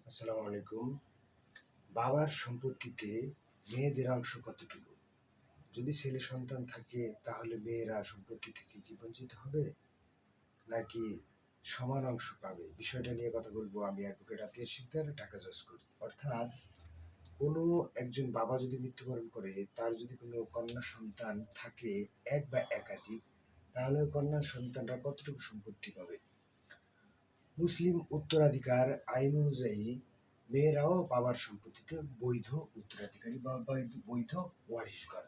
আসসালামু আলাইকুম। বাবার সম্পত্তিতে মেয়েদের অংশ কতটুকু? যদি ছেলে সন্তান থাকে তাহলে মেয়েরা সম্পত্তি থেকে কি বঞ্চিত হবে, নাকি সমান অংশ পাবে? বিষয়টা নিয়ে কথা বলবো। আমি অ্যাডভোকেট আতিয়ার শিকদার, ঢাকা জজ কোর্ট। অর্থাৎ কোনো একজন বাবা যদি মৃত্যুবরণ করে, তার যদি কোনো কন্যা সন্তান থাকে এক বা একাধিক, তাহলে ওই কন্যা সন্তানরা কতটুকু সম্পত্তি পাবে? মুসলিম উত্তরাধিকার আইন অনুযায়ী মেয়েরাও বাবার সম্পত্তিতে বৈধ উত্তরাধিকারী বা বৈধ ওয়ারিশগণ।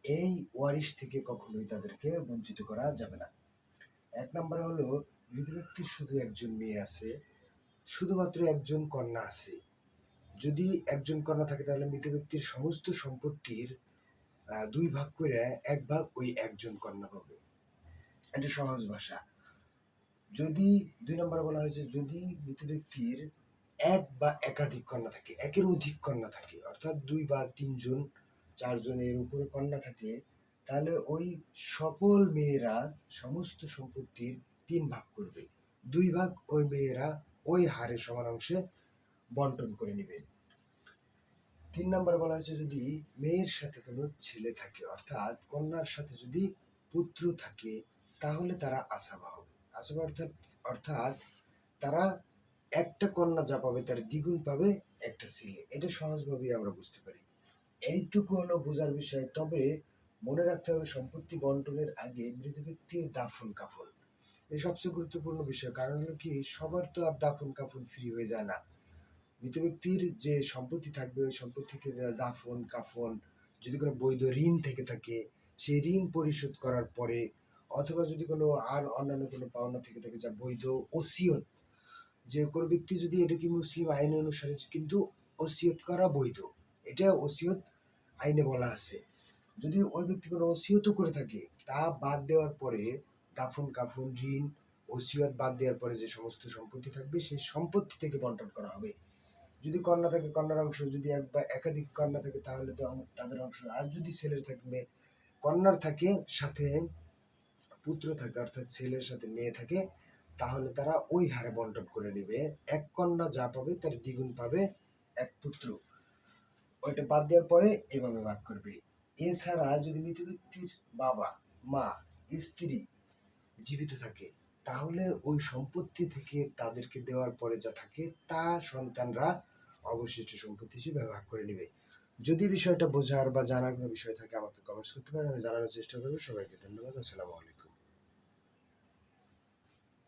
এই ওয়ারিশ থেকে কখনোই তাদেরকে বঞ্চিত করা যাবে না। এক নম্বর হলো, মৃত ব্যক্তির শুধু একজন মেয়ে আছে, শুধুমাত্র একজন কন্যা আছে। যদি একজন কন্যা থাকে তাহলে মৃত ব্যক্তির সমস্ত সম্পত্তির 2 ভাগ করে 1 ভাগ ওই একজন কন্যা পাবে। এটা সহজ ভাষা। যদি 2 নম্বর বলা হয়েছে, যদি মৃত ব্যক্তির এক বা একাধিক কন্যা থাকে, একের অধিক কন্যা থাকে, অর্থাৎ 2 বা 3 জন 4 জনের উপরে কন্যা থাকে, তাহলে ওই সকল মেয়েরা সমস্ত সম্পত্তির 3 ভাগ করবে। 2 ভাগ ওই মেয়েরা ওই হারে সমান অংশে বন্টন করে নেবে। 3 নম্বর বলা হয়েছে, যদি মেয়ের সাথে কোনো ছেলে থাকে, অর্থাৎ কন্যার সাথে যদি পুত্র থাকে, তাহলে তারা আসাবা হবে। আসাবা অর্থাৎ অর্থাৎ তারা একটা কন্যা যা পাবে তার দ্বিগুণ পাবে একটা ছেলে। এটা সহজভাবেই আমরা বুঝতে পারি। এইটুকু হলো বোঝার বিষয়। তবে মনে রাখতে হবে, সম্পত্তি বন্টনের আগে মৃত ব্যক্তির দাফন কাফন এই সবচেয়ে গুরুত্বপূর্ণ বিষয়। কারণ হলো কি, সবার তো আর দাফন কাফন ফ্রি হয়ে যায় না। মৃত ব্যক্তির যে সম্পত্তি থাকবে, ওই সম্পত্তিতে দাফন কাফন, যদি কোনো বৈধ ঋণ থেকে থাকে সেই ঋণ পরিশোধ করার পরে, অথবা যদি কোনো আর অন্যান্য কোনো পাওনা থেকে থাকে, যা বৈধ ওসিয়ত, যে কোনো ব্যক্তি যদি, এটা কি মুসলিম আইন অনুসারে কিন্তু ওসিয়ত করা বৈধ, এটা ওসিয়ত আইনে বলা আছে। যদি ওই ব্যক্তি কোনো ওসিয়তও করে থাকে, তা বাদ দেওয়ার পরে দাফন কাফন ঋণ ওসিয়ত বাদ দেওয়ার পরে যে সমস্ত সম্পত্তি থাকবে সেই সম্পত্তি থেকে বন্টন করা হবে। যদি কন্যা থাকে কন্যার অংশ, যদি এক বা একাধিক কন্যা থাকে তাহলে তো তাদের অংশ। আর যদি ছেলের থাকে কন্যার থাকে সাথে পুত্র থাকে, অর্থাৎ ছেলের সাথে মেয়ে থাকে, তাহলে তারা ওই হারে বন্টন করে নেবে। এক কন্যা যা পাবে তার দ্বিগুণ পাবে এক পুত্র। ওইটা বাদ দেওয়ার পরে এভাবে ভাগ করবে। এছাড়া যদি মৃত ব্যক্তির বাবা মা স্ত্রী জীবিত থাকে, তাহলে ওই সম্পত্তি থেকে তাদেরকে দেওয়ার পরে যা থাকে তা সন্তানরা অবশিষ্ট সম্পত্তি হিসেবে ভাগ করে নেবে। যদি বিষয়টা বোঝার বা জানার কোনো বিষয় থাকে আমাকে কমেন্টস করতে পারেন, আমি জানানোর চেষ্টা করবো। সবাইকে ধন্যবাদ। আসসালামু আলাইকুম।